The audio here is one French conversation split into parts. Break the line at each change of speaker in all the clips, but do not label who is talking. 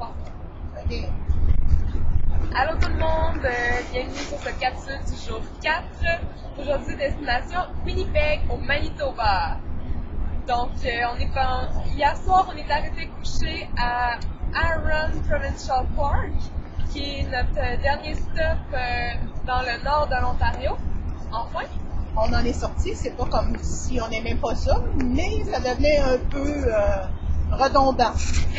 Bon.
OK.
Allô tout le monde, bienvenue sur ce capsule du jour 4. Aujourd'hui, destination Winnipeg au Manitoba. Donc, hier soir, on est arrivé couché à Huron Provincial Park, qui est notre dernier stop dans le nord de l'Ontario. Enfin,
On en est sorti, c'est pas comme si on n'aimait pas ça, mais ça devenait un peu redondant.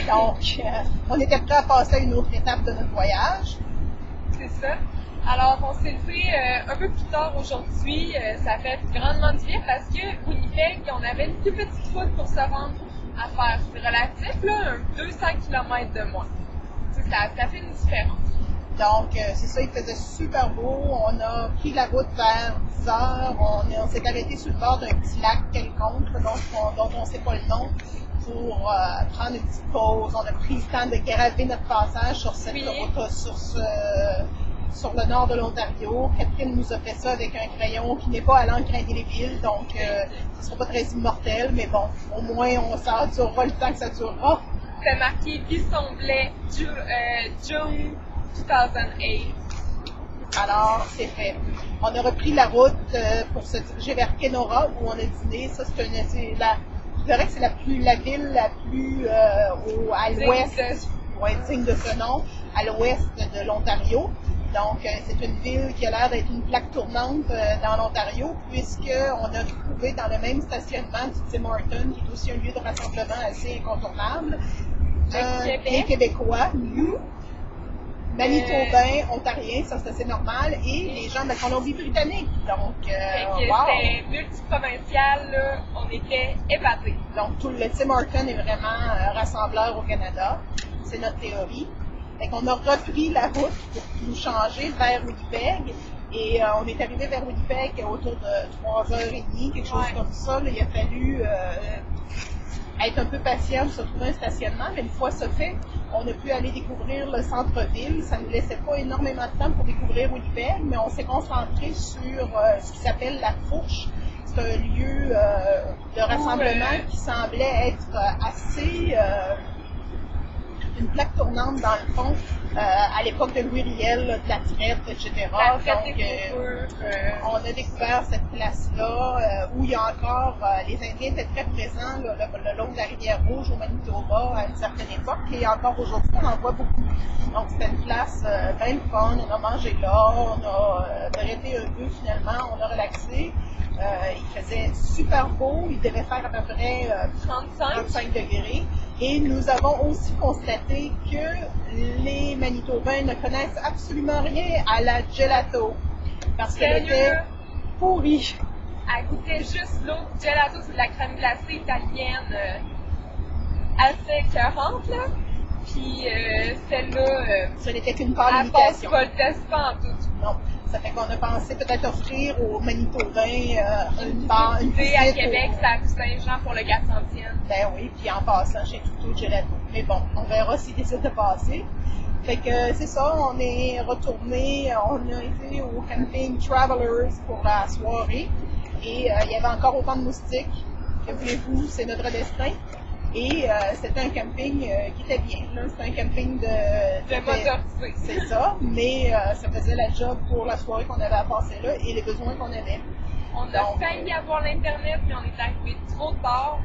Donc, on était prêt à passer à une autre étape de notre voyage.
c'est ça. Alors, on s'est levé un peu plus tard aujourd'hui. Ça fait grandement du bien parce que Winnipeg, on avait une plus petite route pour se rendre à faire. C'est relatif, là, 200 km de moins. Ça fait une différence.
Donc, c'est ça, il faisait super beau. On a pris la route vers 10 heures. On s'est arrêté sur le bord d'un petit lac quelconque, dont on ne sait pas le nom, pour prendre une petite pause. On a pris le temps de graver notre passage sur cette route, sur le nord de l'Ontario. Catherine nous a fait ça avec un crayon qui n'est pas à l'encre indélébile, donc ce ne sera pas très immortel, mais bon, au moins ça durera le temps que ça durera.
C'est marqué Bissomblais, June 2008.
Alors, c'est fait. On a repris la route pour se diriger vers Kenora, où on a dîné. Ça, je dirais que c'est la ville la plus à l'ouest, digne de ce nom, à l'ouest de l'Ontario. Donc, c'est une ville qui a l'air d'être une plaque tournante dans l'Ontario, puisqu'on a trouvé dans le même stationnement du Tim Hortons, qui est aussi un lieu de rassemblement assez incontournable, les Québécois, nous, Manitobains, Ontariens, ça c'est assez normal, et les gens de la Colombie-Britannique. Donc,
c'était multiprovincial, là, on était épatés.
Donc, tout le Tim Hortons est vraiment rassembleur au Canada. C'est notre théorie. Fait qu'on a repris la route pour nous changer vers Winnipeg. Et on est arrivé vers Winnipeg autour de 3h30, quelque chose comme ça. Là, il a fallu être un peu patient pour se trouver un stationnement, mais une fois ça fait, on a pu aller découvrir le centre-ville. Ça ne nous laissait pas énormément de temps pour découvrir Winnipeg, mais on s'est concentré sur ce qui s'appelle la Fourche. C'est un lieu de rassemblement qui semblait être assez une plaque tournante dans le fond à l'époque de Louis Riel, de la traite, etc. Donc, on a découvert cette place-là où il y a encore, les Indiens étaient très présents le long de la rivière Rouge au Manitoba à une certaine époque, et encore aujourd'hui on en voit beaucoup. Donc c'était une place bien fun, on a mangé là, on a arrêté un peu finalement, on a relaxé. Il faisait super beau, il devait faire à peu près 35 degrés. Et nous avons aussi constaté que les Manitobains ne connaissent absolument rien à la gelato. Parce qu'elle était pourrie.
Elle goûtait juste l'eau. Gelato, c'est de la crème glacée italienne assez écœurante, là. Puis celle-là,
ce n'était qu'une pâle
imitation.
imitation.
Elle passe pas en tout.
Non. Ça fait qu'on a pensé peut-être offrir aux Manitobains une visite
à Québec, c'est à Saint-Jean pour le 400e.
Ben oui, puis en passant chez Toutou Gelato. Mais bon, on verra s'ils décident de passer. Fait que c'est ça, on est retourné, on a été au camping Travelers pour la soirée. Et il y avait encore autant de moustiques. Que voulez-vous, c'est notre destin. Et c'était un camping qui était bien. C'était un camping de
motorisé.
C'est ça, mais ça faisait la job pour la soirée qu'on avait à passer là et les besoins qu'on avait.
On a failli avoir l'Internet, mais on est arrivé trop tard.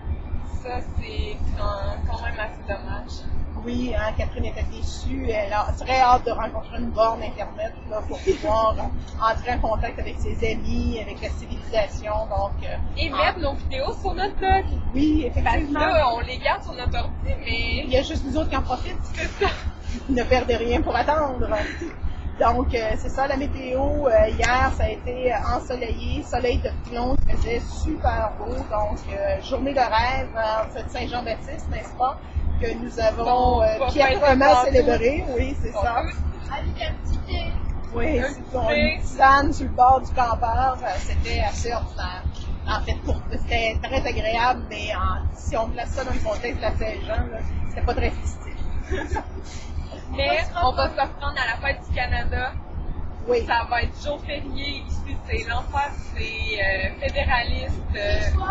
Ça, c'est quand même assez dommage.
Oui, hein, Catherine était déçue. Elle a très hâte de rencontrer une borne Internet là, pour pouvoir entrer en contact avec ses amis, avec la civilisation. Donc,
et mettre nos vidéos sur notre blog.
Oui, effectivement.
Parce que là, on les garde sur notre ordi, mais...
Il y a juste nous autres qui en profitent.
C'est ça.
Ne perdez rien pour attendre. Donc, c'est ça la météo. Hier, ça a été ensoleillé, soleil de plomb, il faisait super beau. Donc, journée de rêve en cette Saint-Jean-Baptiste, n'est-ce pas? Que nous avons fièrement célébré. Oui, c'est ça.
Avec un petit thé.
Oui, c'est une tisane sur le bord du campeur. C'était assez ordinaire. En fait, c'était très agréable, mais si on place ça dans le contexte de la Saint-Jean, c'était pas très festif.
Mais on va se reprendre à la fête du Canada.
Oui.
Ça va être jour férié. Ici, c'est l'enfer, c'est fédéraliste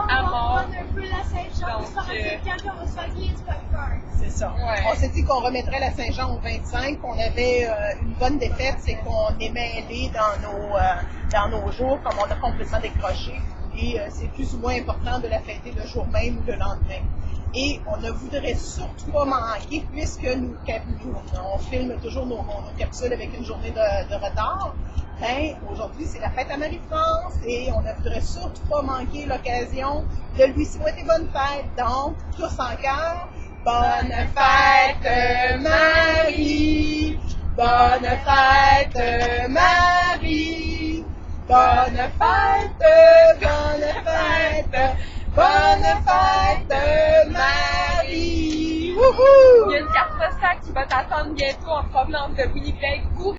à mort.
un peu la Saint-Jean,
Donc,
parce que quand on va se faire griller du popcorn.
C'est ça.
Ouais.
On s'est dit qu'on remettrait la Saint-Jean au 25, qu'on avait une bonne défaite, c'est qu'on est mêlé dans nos jours, comme on a complètement décroché. Et c'est plus ou moins important de la fêter le jour même ou le lendemain. Et on ne voudrait surtout pas manquer, puisque nous on filme toujours nos capsules avec une journée de retard. Ben, aujourd'hui, c'est la fête à Marie-France et on ne voudrait surtout pas manquer l'occasion de lui souhaiter bonne fête. Donc, tous en cœur, bonne fête Marie, bonne fête Marie, bonne fête, bonne fête, bonne fête Marie. Wouhou!
Il y a une carte postale qui va t'attendre bientôt en provenance de Winnipeg ou